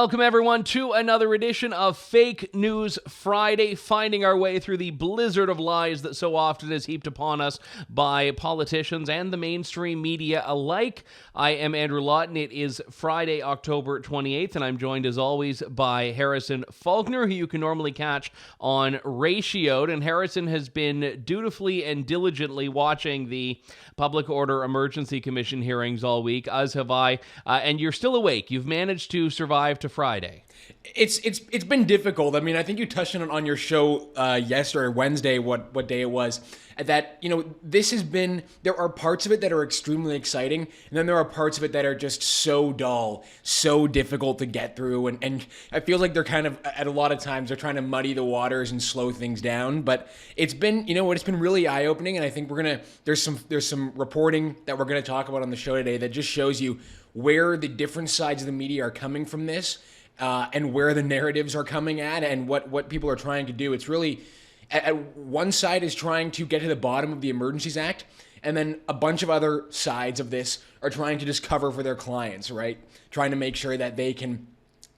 Welcome, everyone, to another edition of Fake News Friday, finding our way through the blizzard of lies that so often is heaped upon us by politicians and the mainstream media alike. I am Andrew Lawton. It is Friday, October 28th, and I'm joined, as always, by Harrison Faulkner, who you can normally catch on Ratioed. And Harrison has been dutifully and diligently watching the Public Order Emergency Commission hearings all week, as have I, and you're still awake. You've managed to survive to Friday. It's been difficult. I mean, I think you touched on your show yesterday or Wednesday, what day it was, that, you know, this has been, there are parts of it that are extremely exciting, and then there are parts of it that are just so dull, so difficult to get through, and I feel like they're kind of, at a lot of times, they're trying to muddy the waters and slow things down, but it's been, you know what, it's been really eye-opening, and I think there's some reporting that we're gonna talk about on the show today that just shows you where the different sides of the media are coming from this, and where the narratives are coming at, and what people are trying to do. It's really, at one side is trying to get to the bottom of the Emergencies Act, and then a bunch of other sides of this are trying to just cover for their clients, right? Trying to make sure that they can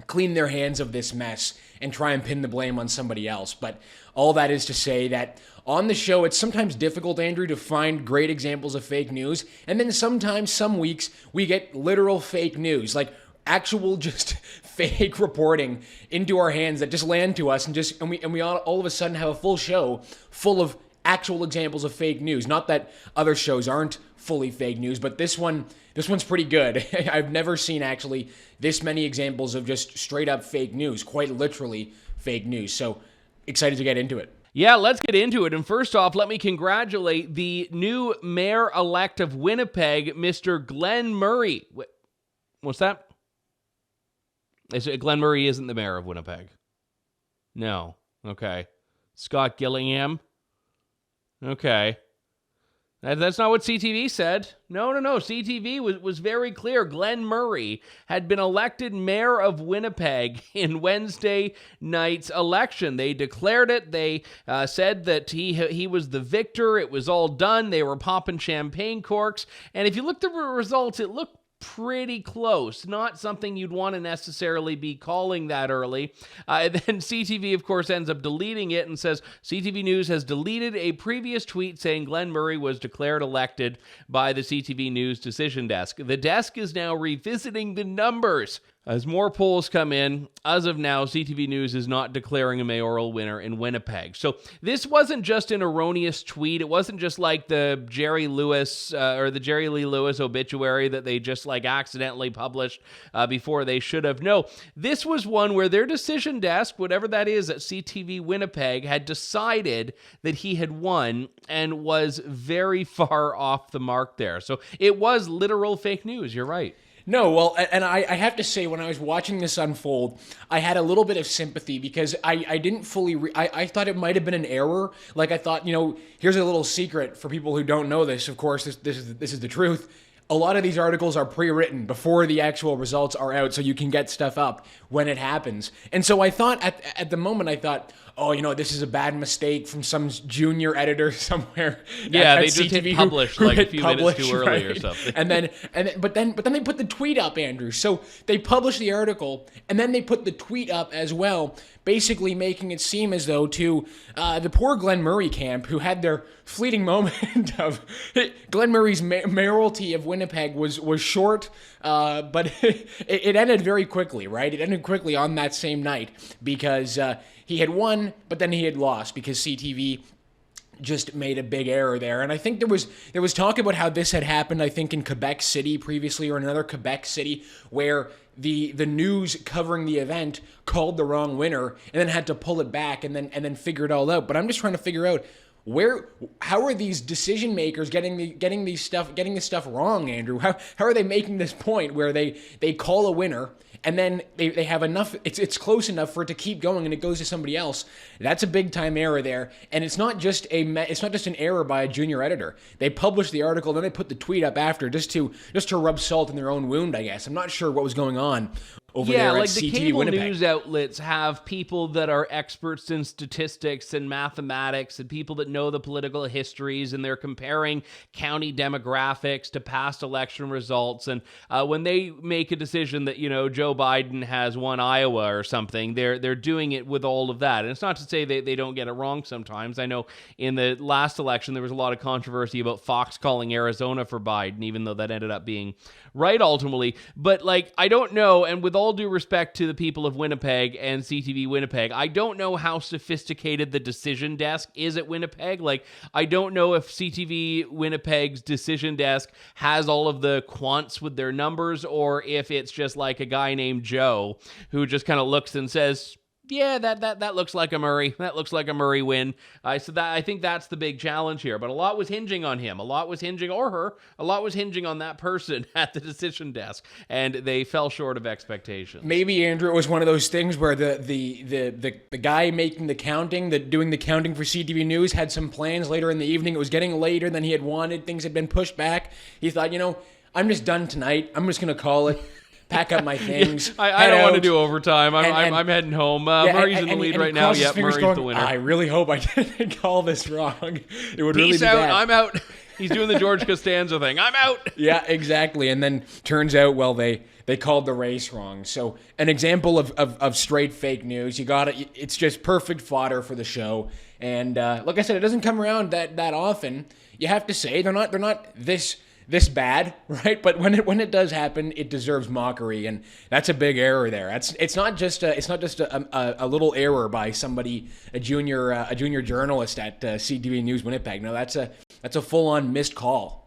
clean their hands of this mess and try and pin the blame on somebody else. But all that is to say that on the show, it's sometimes difficult, Andrew, to find great examples of fake news. And then sometimes, some weeks, we get literal fake news, like actual just fake reporting into our hands that just land to us, and we all of a sudden have a full show full of actual examples of fake news. Not that other shows aren't fully fake news, but this one's pretty good. I've never seen actually this many examples of just straight up fake news, quite literally fake news. So excited to get into it. Yeah, let's get into it. And first off, let me congratulate the new mayor-elect of Winnipeg, Mr. Glen Murray. What's that? Glen Murray isn't the mayor of Winnipeg. No. Okay. Scott Gillingham. Okay. That's not what CTV said. No. CTV was very clear. Glen Murray had been elected mayor of Winnipeg in Wednesday night's election. They declared it. They said that he was the victor. It was all done. They were popping champagne corks. And if you looked at the results, it looked pretty close. Not something you'd want to necessarily be calling that early. Then CTV, of course, ends up deleting it and says CTV News has deleted a previous tweet saying Glen Murray was declared elected by the CTV News decision desk. The desk is now revisiting the numbers. As more polls come in, as of now, CTV News is not declaring a mayoral winner in Winnipeg. So this wasn't just an erroneous tweet. It wasn't just like the Jerry Lee Lewis obituary that they just like accidentally published before they should have. No, this was one where their decision desk, whatever that is at CTV Winnipeg, had decided that he had won and was very far off the mark there. So it was literal fake news. You're right. No, well, and I have to say, when I was watching this unfold, I had a little bit of sympathy because I didn't fully, I thought it might have been an error. Like, I thought, you know, here's a little secret for people who don't know this. Of course, this is the truth. A lot of these articles are pre-written before the actual results are out, so you can get stuff up when it happens. And so I thought, at the moment, I thought, oh, you know, this is a bad mistake from some junior editor somewhere. Yeah, at they just CTV hit publish like a few minutes too early, right? Or something. But then they put the tweet up, Andrew. So they published the article, and then they put the tweet up as well, basically making it seem as though to the poor Glen Murray camp, who had their fleeting moment of Glen Murray's mayoralty of Winnipeg was short, but it ended very quickly, right? It ended quickly on that same night because he had won, but then he had lost because CTV just made a big error there. And I think there was talk about how this had happened, I think, in Quebec City previously, or another Quebec city, where the news covering the event called the wrong winner and then had to pull it back and then figure it all out. But I'm just trying to figure out how are these decision makers getting this stuff wrong, Andrew? How are they making this point where they call a winner and then they have enough, it's close enough for it to keep going and it goes to somebody else? That's a big time error there, and it's not just an error by a junior editor. They published the article, then they put the tweet up after just to rub salt in their own wound, I guess. I'm not sure what was going on over there at like the CTV cable Winnipeg. news outlets have people that are experts in statistics and mathematics and people that know the political histories, and they're comparing county demographics to past election results. And when they make a decision that, Joe Biden has won Iowa or something, they're doing it with all of that. And it's not to say they don't get it wrong sometimes. I know in the last election, there was a lot of controversy about Fox calling Arizona for Biden, even though that ended up being right ultimately. But I don't know, and with all due respect to the people of Winnipeg and CTV Winnipeg, I don't know how sophisticated the decision desk is at Winnipeg. I don't know if CTV Winnipeg's decision desk has all of the quants with their numbers, or if it's just like a guy named Joe who just kind of looks and says, yeah, that looks like a Murray. That looks like a Murray win. So I think that's the big challenge here. But a lot was hinging on him. A lot was hinging, or her. A lot was hinging on that person at the decision desk, and they fell short of expectations. Maybe, Andrew, it was one of those things where the guy making the counting, doing the counting for CTV News, had some plans later in the evening. It was getting later than he had wanted. Things had been pushed back. He thought, I'm just done tonight. I'm just going to call it. Pack up my things. I don't want to do overtime. I'm heading home. Murray's in the lead right now. Yep, Murray's the winner. I really hope I didn't call this wrong. It would really be Peace out. bad. I'm out. He's doing the George Costanza thing. I'm out. Yeah, exactly. And then turns out, they called the race wrong. So an example of straight fake news. You got it. It's just perfect fodder for the show. And like I said, it doesn't come around that often. You have to say they're not this bad, right? But when it does happen, it deserves mockery, and that's a big error there. It's not just a little error by somebody, a junior journalist at CTV News Winnipeg. No, that's a full-on missed call.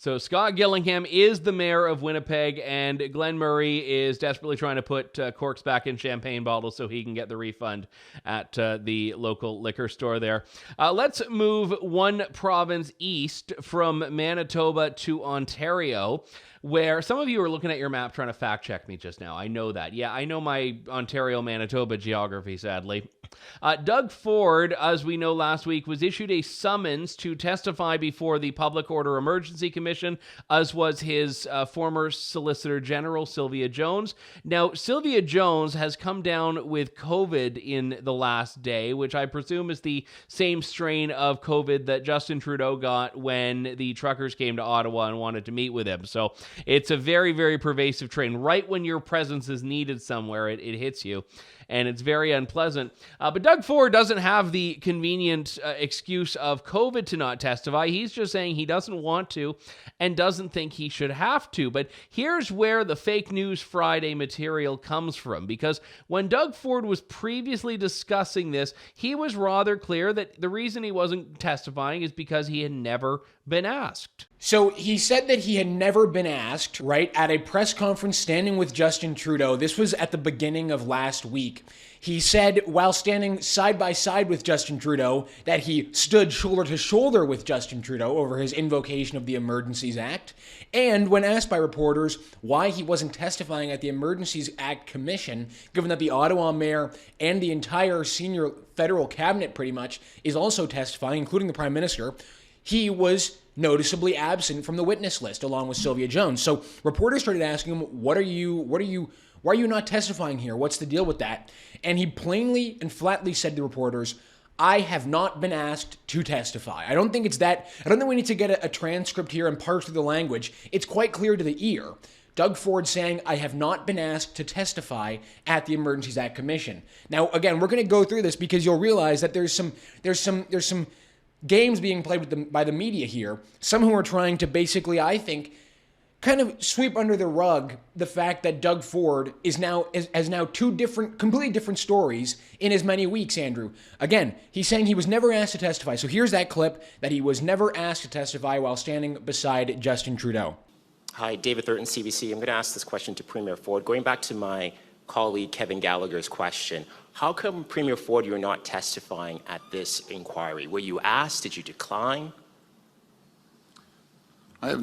So Scott Gillingham is the mayor of Winnipeg, and Glen Murray is desperately trying to put corks back in champagne bottles so he can get the refund at the local liquor store there. Let's move one province east from Manitoba to Ontario, where some of you are looking at your map trying to fact check me just now. I know that. Yeah, I know my Ontario-Manitoba geography, sadly. Doug Ford, as we know last week, was issued a summons to testify before the Public Order Emergency Commission, as was his former Solicitor General, Sylvia Jones. Now, Sylvia Jones has come down with COVID in the last day, which I presume is the same strain of COVID that Justin Trudeau got when the truckers came to Ottawa and wanted to meet with him. So it's a very, very pervasive strain. Right when your presence is needed somewhere, it hits you, and it's very unpleasant. But Doug Ford doesn't have the convenient excuse of COVID to not testify. He's just saying he doesn't want to and doesn't think he should have to. But here's where the Fake News Friday material comes from, because when Doug Ford was previously discussing this, he was rather clear that the reason he wasn't testifying is because he had never been asked. So he said that he had never been asked, right, at a press conference standing with Justin Trudeau. This was at the beginning of last week. He said, while standing side by side with Justin Trudeau, that he stood shoulder to shoulder with Justin Trudeau over his invocation of the Emergencies Act. And when asked by reporters why he wasn't testifying at the Emergencies Act Commission, given that the Ottawa mayor and the entire senior federal cabinet pretty much is also testifying, including the Prime Minister, he was noticeably absent from the witness list along with Sylvia Jones. So reporters started asking him, why are you not testifying here? What's the deal with that? And he plainly and flatly said to reporters, I have not been asked to testify. I don't think we need to get a transcript here and parse through the language. It's quite clear to the ear. Doug Ford saying, I have not been asked to testify at the Emergencies Act Commission. Now, again, we're going to go through this because you'll realize that there's some games being played by the media here. Some who are trying to basically, I think, kind of sweep under the rug the fact that Doug Ford has now two completely different stories in as many weeks, Andrew. Again, he's saying he was never asked to testify. So here's that clip that he was never asked to testify while standing beside Justin Trudeau. Hi, David Thurton, CBC. I'm going to ask this question to Premier Ford. Going back to my colleague Kevin Gallagher's question, how come, Premier Ford, you're not testifying at this inquiry? Were you asked? Did you decline? I have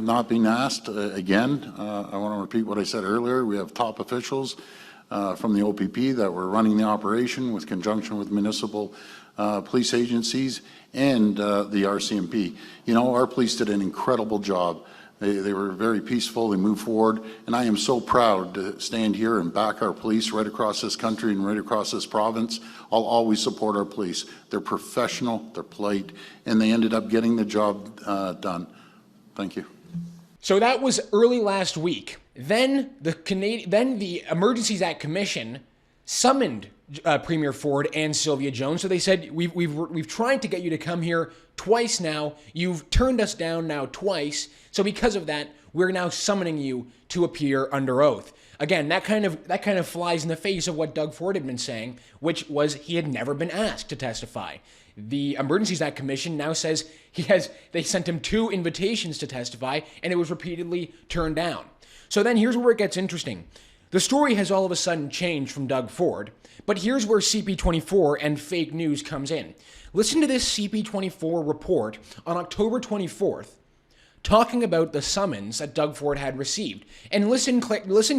not been asked. Again, I want to repeat what I said earlier. We have top officials from the OPP that were running the operation with conjunction with municipal police agencies and the RCMP. You know, our police did an incredible job They were very peaceful. They moved forward. And I am so proud to stand here and back our police right across this country and right across this province. I'll always support our police. They're professional, they're polite, and they ended up getting the job done. Thank you. So that was early last week. Then the Emergencies Act Commission summoned Premier Ford and Sylvia Jones. So they said, we've tried to get you to come here twice now. You've turned us down now twice. So because of that, we're now summoning you to appear under oath. Again, that kind of flies in the face of what Doug Ford had been saying, which was he had never been asked to testify. The Emergencies Act Commission now says they sent him 2 invitations to testify, and it was repeatedly turned down. So then here's where it gets interesting. The story has all of a sudden changed from Doug Ford, but here's where CP24 and fake news comes in. Listen to this CP24 report on October 24th, talking about the summons that Doug Ford had received. And listen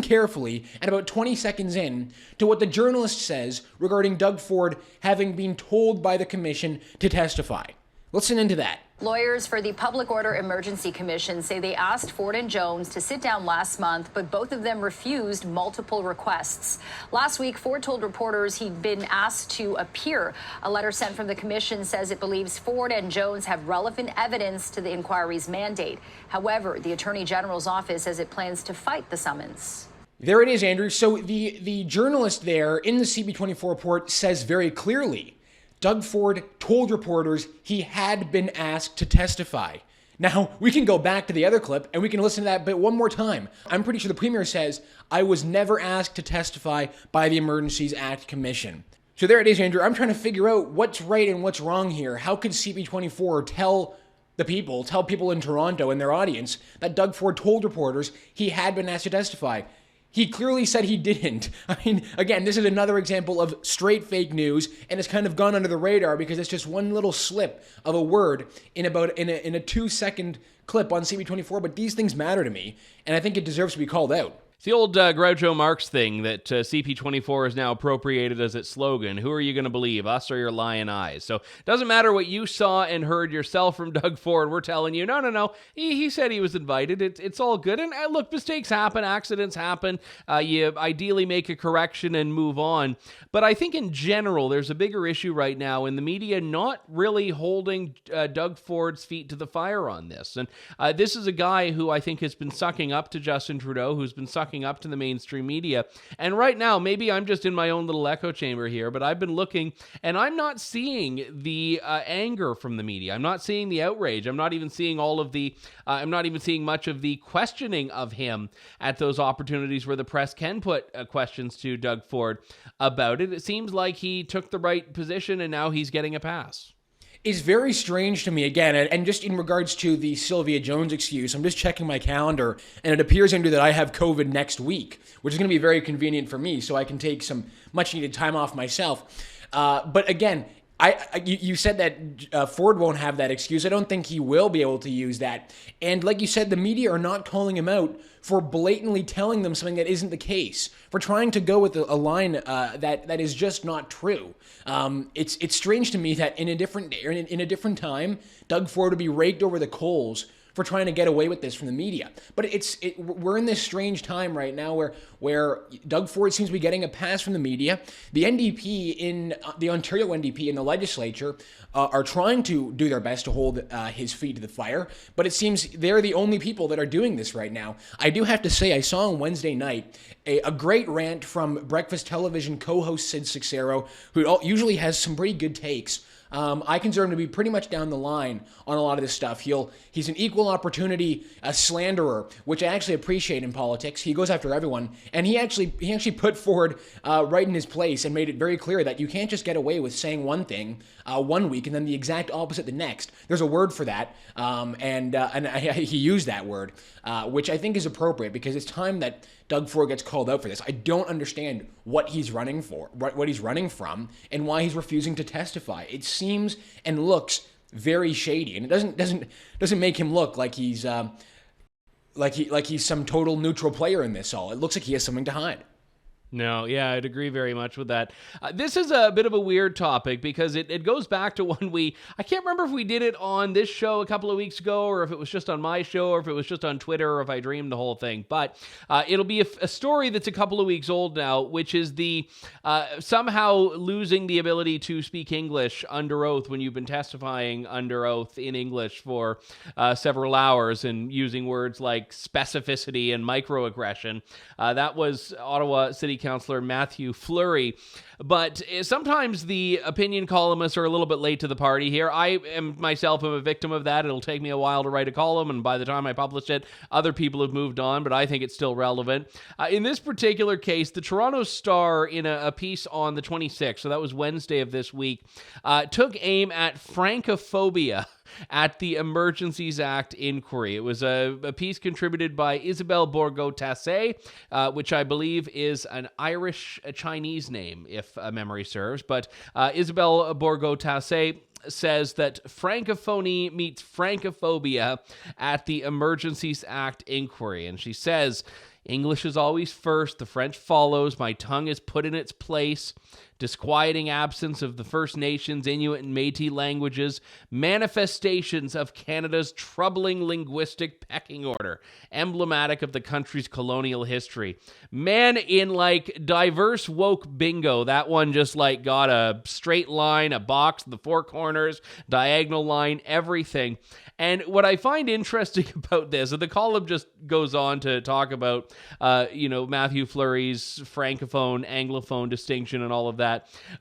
carefully, and about 20 seconds in, to what the journalist says regarding Doug Ford having been told by the commission to testify. Listen into that. Lawyers for the Public Order Emergency Commission say they asked Ford and Jones to sit down last month, but both of them refused multiple requests. Last week, Ford told reporters he'd been asked to appear. A letter sent from the commission says it believes Ford and Jones have relevant evidence to the inquiry's mandate. However, the Attorney General's office says it plans to fight the summons. There it is, Andrew. So the journalist there in the CP24 report says very clearly, Doug Ford told reporters he had been asked to testify. Now, we can go back to the other clip and we can listen to that bit one more time. I'm pretty sure the Premier says, I was never asked to testify by the Emergencies Act Commission. So there it is, Andrew. I'm trying to figure out what's right and what's wrong here. How could CP24 tell people in Toronto and their audience that Doug Ford told reporters he had been asked to testify? He clearly said he didn't. I mean, again, this is another example of straight fake news, and it's kind of gone under the radar because it's just one little slip of a word in a 2-second clip on CB24. But these things matter to me, and I think it deserves to be called out. It's the old Groucho Marx thing that CP24 is now appropriated as its slogan. Who are you going to believe, us or your lying eyes? So it doesn't matter what you saw and heard yourself from Doug Ford. We're telling you, no. He said he was invited. It's all good. And look, mistakes happen. Accidents happen. You ideally make a correction and move on. But I think in general, there's a bigger issue right now in the media not really holding Doug Ford's feet to the fire on this. And this is a guy who I think has been sucking up to Justin Trudeau, who's been sucking up to the mainstream media. And right now, maybe I'm just in my own little echo chamber here, but I've been looking and I'm not seeing the anger from the media. I'm not seeing the outrage. I'm not even seeing I'm not even seeing much of the questioning of him at those opportunities where the press can put questions to Doug Ford about it. It seems like he took the right position and now he's getting a pass. Is very strange to me, again, and just in regards to the Sylvia Jones excuse, I'm just checking my calendar, and it appears, Andrew, that I have COVID next week, which is going to be very convenient for me, so I can take some much-needed time off myself. But again, you said that Ford won't have that excuse. I don't think he will be able to use that. And like you said, the media are not calling him out for blatantly telling them something that isn't the case, for trying to go with a line that is just not true. It's strange to me that in a different time, Doug Ford would be raked over the coals for trying to get away with this from the media. But we're in this strange time right now where Doug Ford seems to be getting a pass from the media. The NDP the Ontario NDP in the legislature are trying to do their best to hold his feet to the fire, but it seems they're the only people that are doing this right now. I do have to say, I saw on Wednesday night a great rant from Breakfast Television co-host Sid Cicero, who usually has some pretty good takes. I consider him to be pretty much down the line on a lot of this stuff. He's an equal opportunity slanderer, which I actually appreciate in politics. He goes after everyone, and he actually put Ford right in his place and made it very clear that you can't just get away with saying one thing one week and then the exact opposite the next. There's a word for that, and he used that word, which I think is appropriate because it's time that Doug Ford gets called out for this. I don't understand what he's running for, what he's running from, and why he's refusing to testify. It seems and looks very shady, and it doesn't make him look like he's like he's some total neutral player in this all. It looks like he has something to hide. No, yeah, I'd agree very much with that. This is a bit of a weird topic because it goes back to when I can't remember if we did it on this show a couple of weeks ago, or if it was just on my show, or if it was just on Twitter, or if I dreamed the whole thing. But it'll be a story that's a couple of weeks old now, which is the somehow losing the ability to speak English under oath when you've been testifying under oath in English for several hours and using words like specificity and microaggression. That was Ottawa City Councillor Matthew Fleury. But sometimes the opinion columnists are a little bit late to the party here. I myself am a victim of that. It'll take me a while to write a column, and by the time I publish it, other people have moved on, but I think it's still relevant. In this particular case, the Toronto Star, in a piece on the 26th, so that was Wednesday of this week, took aim at Francophobia at the Emergencies Act inquiry. It was a piece contributed by Isabelle Bourgault-Tassé, which I believe is an Irish-Chinese name, if memory serves. But Isabelle Bourgault-Tassé says that Francophony meets Francophobia at the Emergencies Act inquiry. And she says, English is always first, the French follows, my tongue is put in its place, disquieting absence of the First Nations, Inuit, and Métis languages, manifestations of Canada's troubling linguistic pecking order, emblematic of the country's colonial history. Man, in diverse woke bingo, that one just got a straight line, a box, the four corners, diagonal line, everything. And what I find interesting about this, and the column just goes on to talk about, Matthew Fleury's Francophone, Anglophone distinction and all of that.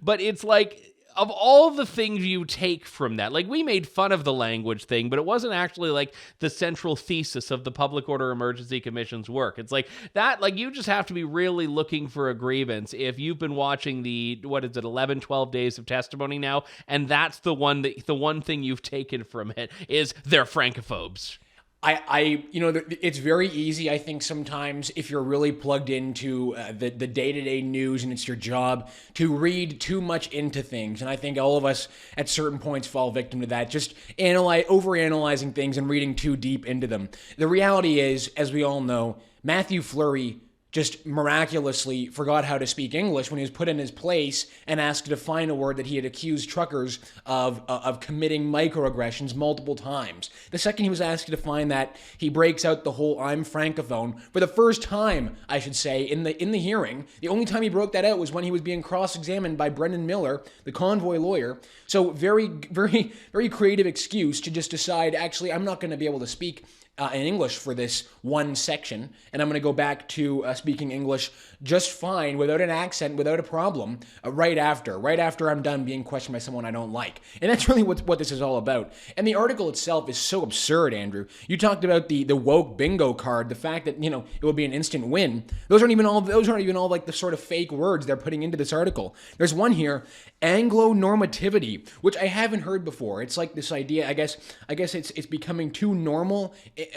But it's of all the things you take from that, we made fun of the language thing, but it wasn't actually the central thesis of the Public Order Emergency Commission's work. It's that, you just have to be really looking for a grievance if you've been watching 11, 12 days of testimony now, and that's the one thing you've taken from it is they're Francophobes. It's very easy, I think, sometimes if you're really plugged into the day-to-day news and it's your job to read too much into things. And I think all of us at certain points fall victim to that, just overanalyzing things and reading too deep into them. The reality is, as we all know, Matthew Fleury just miraculously forgot how to speak English when he was put in his place and asked to define a word that he had accused truckers of committing microaggressions multiple times. The second he was asked to define that, he breaks out the whole "I'm Francophone" for the first time, I should say, in the hearing. The only time he broke that out was when he was being cross-examined by Brendan Miller, the convoy lawyer. So very, very, very creative excuse to just decide, actually, I'm not going to be able to speak in English for this one section, and I'm going to go back to speaking English just fine, without an accent, without a problem, right after I'm done being questioned by someone I don't like. And that's really what this is all about. And the article itself is so absurd, Andrew. You talked about the woke bingo card, the fact that, it will be an instant win. Those aren't even all the sort of fake words they're putting into this article. There's one here, Anglo-normativity, which I haven't heard before. It's like this idea, I guess it's becoming too normal,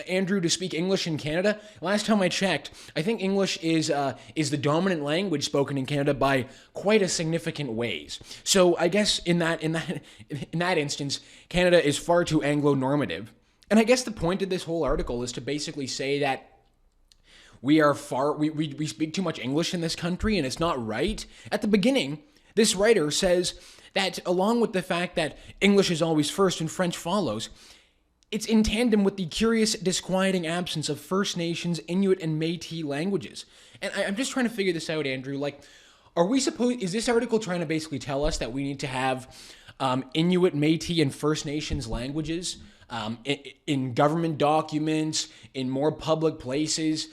Andrew, to speak English in Canada. Last time I checked, I think English is the dominant language spoken in Canada by quite a significant ways. So I guess in that instance, Canada is far too Anglo-normative. And I guess the point of this whole article is to basically say that we speak too much English in this country, and it's not right. At the beginning, this writer says that along with the fact that English is always first and French follows, it's in tandem with the curious, disquieting absence of First Nations, Inuit, and Métis languages. And I'm just trying to figure this out, Andrew. Is this article trying to basically tell us that we need to have Inuit, Métis, and First Nations languages in government documents, in more public places?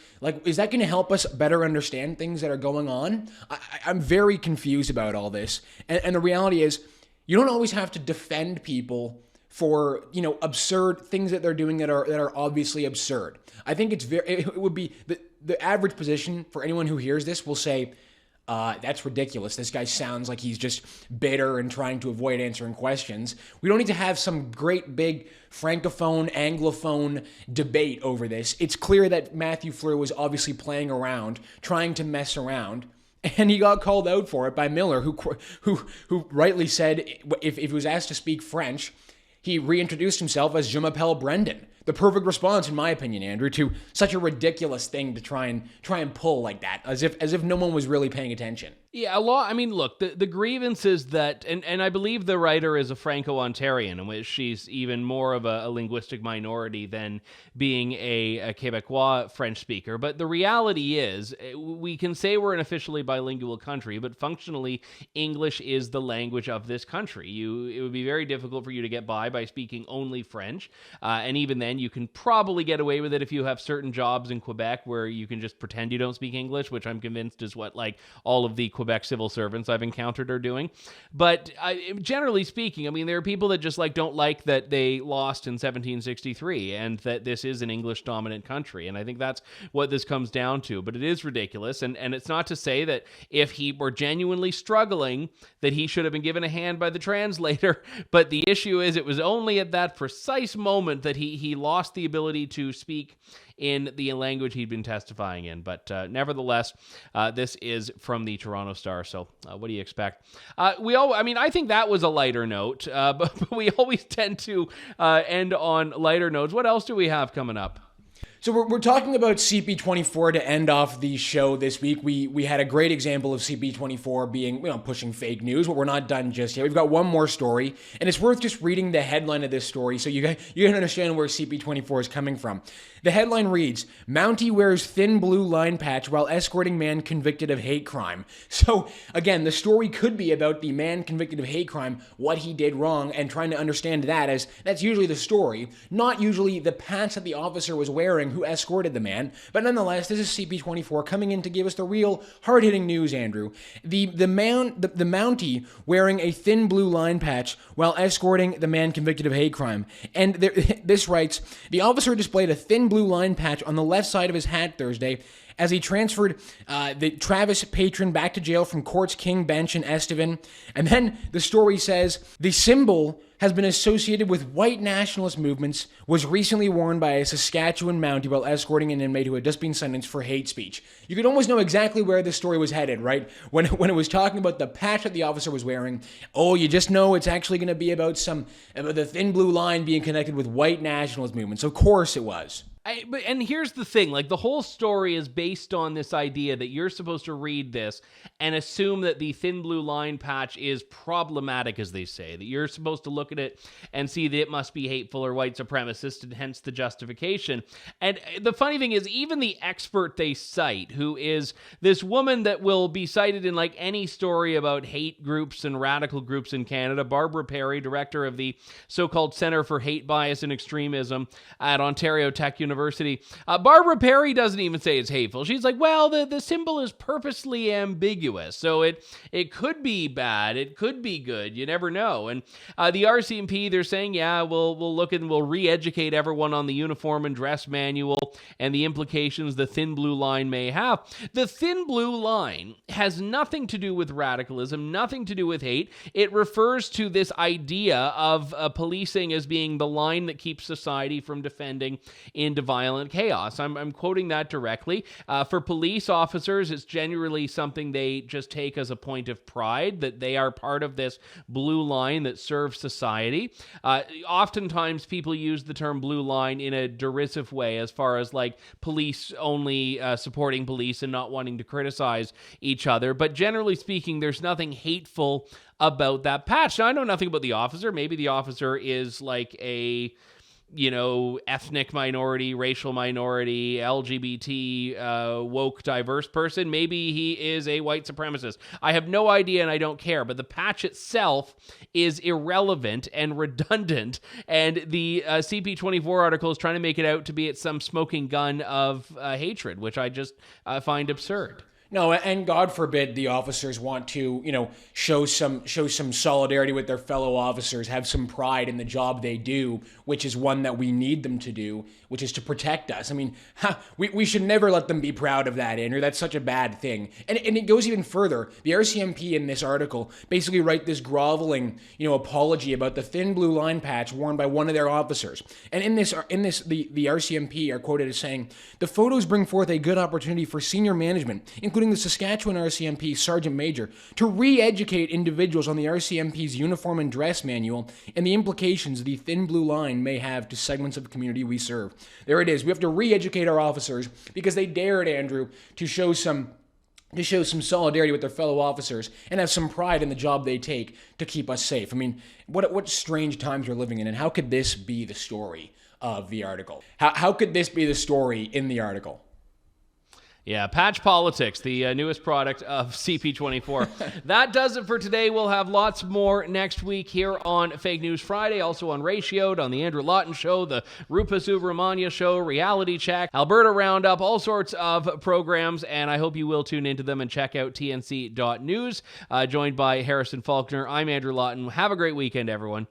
Is that going to help us better understand things that are going on? I'm very confused about all this. And the reality is, you don't always have to defend people for absurd things that they're doing that are obviously absurd. I think it would be the average position for anyone who hears this will say, that's ridiculous. This guy sounds like he's just bitter and trying to avoid answering questions. We don't need to have some great big Francophone, Anglophone debate over this. It's clear that Matthew Fleury was obviously playing around, trying to mess around. And he got called out for it by Miller, who rightly said if he was asked to speak French, he reintroduced himself as Je m'appelle Brendan. the perfect response, in my opinion, Andrew, to such a ridiculous thing to try and pull like that, as if no one was really paying attention. Yeah, a lot. I mean, look, the grievance is that, and I believe the writer is a Franco-Ontarian, in which she's even more of a linguistic minority than being a Quebecois French speaker. But the reality is, we can say we're an officially bilingual country, but functionally, English is the language of this country. It would be very difficult for you to get by speaking only French, and even then, you can probably get away with it if you have certain jobs in Quebec where you can just pretend you don't speak English, which I'm convinced is what like all of the Quebec civil servants I've encountered are doing. But generally speaking, I mean, there are people that just like don't like that they lost in 1763 and that this is an English dominant country. And I think that's what this comes down to. But it is ridiculous. And it's not to say that if he were genuinely struggling, that he should have been given a hand by the translator. But the issue is it was only at that precise moment that he lost the ability to speak in the language he'd been testifying in. But nevertheless, this is from the Toronto Star. So what do you expect? I think that was a lighter note, but we always tend to end on lighter notes. What else do we have coming up? So we're talking about CP24 to end off the show this week. We had a great example of CP24 being, pushing fake news, but we're not done just yet. We've got one more story, and it's worth just reading the headline of this story so you can understand where CP24 is coming from. The headline reads, Mountie wears thin blue line patch while escorting man convicted of hate crime. So again, the story could be about the man convicted of hate crime, what he did wrong, and trying to understand that, as that's usually the story, not usually the patch that the officer was wearing who escorted the man. But nonetheless, this is CP24 coming in to give us the real hard-hitting news, Andrew. The Mountie wearing a thin blue line patch while escorting the man convicted of hate crime. And this writes, the officer displayed a thin blue line patch on the left side of his hat Thursday as he transferred the Travis patron back to jail from Court's King Bench in Estevan. And then the story says, the symbol has been associated with white nationalist movements, was recently worn by a Saskatchewan Mountie while escorting an inmate who had just been sentenced for hate speech. You could almost know exactly where this story was headed, right? When it was talking about the patch that the officer was wearing, you just know it's actually going to be about the thin blue line being connected with white nationalist movements. Of course it was. And here's the thing, like the whole story is based on this idea that you're supposed to read this and assume that the thin blue line patch is problematic, as they say, that you're supposed to look at it and see that it must be hateful or white supremacist, and hence the justification. And the funny thing is, even the expert they cite, who is this woman that will be cited in like any story about hate groups and radical groups in Canada, Barbara Perry, director of the so-called Center for Hate, Bias, and Extremism at Ontario Tech University. Barbara Perry doesn't even say it's hateful. She's like, well, the symbol is purposely ambiguous, so it could be bad, it could be good, you never know. And the RCMP, they're saying, yeah, we'll look and we'll re-educate everyone on the uniform and dress manual and the implications the thin blue line may have. The thin blue line has nothing to do with radicalism, nothing to do with hate. It refers to this idea of policing as being the line that keeps society from defending into violent chaos. I'm quoting that directly. For police officers, it's generally something they just take as a point of pride, that they are part of this blue line that serves society. Oftentimes, people use the term blue line in a derisive way, as far as like police only supporting police and not wanting to criticize each other. But generally speaking, there's nothing hateful about that patch. Now, I know nothing about the officer. Maybe the officer is like a ethnic minority, racial minority, LGBT, woke, diverse person. Maybe he is a white supremacist. I have no idea and I don't care, but the patch itself is irrelevant and redundant, and the CP24 article is trying to make it out to be some smoking gun of hatred, which I just find absurd. No, and God forbid the officers want to, show some solidarity with their fellow officers, have some pride in the job they do, which is one that we need them to do, which is to protect us. I mean, we should never let them be proud of that, Andrew. That's such a bad thing. And it goes even further. The RCMP in this article basically write this groveling, apology about the thin blue line patch worn by one of their officers. And in this, the RCMP are quoted as saying, the photos bring forth a good opportunity for senior management, including including the Saskatchewan RCMP Sergeant Major, to re-educate individuals on the RCMP's uniform and dress manual and the implications the thin blue line may have to segments of the community we serve. There it is. We have to re-educate our officers because they dared, Andrew, to show some solidarity with their fellow officers and have some pride in the job they take to keep us safe. I mean, what strange times we're living in, and how could this be the story of the article? How could this be the story in the article? Yeah, Patch Politics, the newest product of CP24. That does it for today. We'll have lots more next week here on Fake News Friday, also on Ratioed, on the Andrew Lawton Show, the Rupa Subramania Show, Reality Check, Alberta Roundup, all sorts of programs, and I hope you will tune into them and check out tnc.news. Joined by Harrison Faulkner, I'm Andrew Lawton. Have a great weekend, everyone.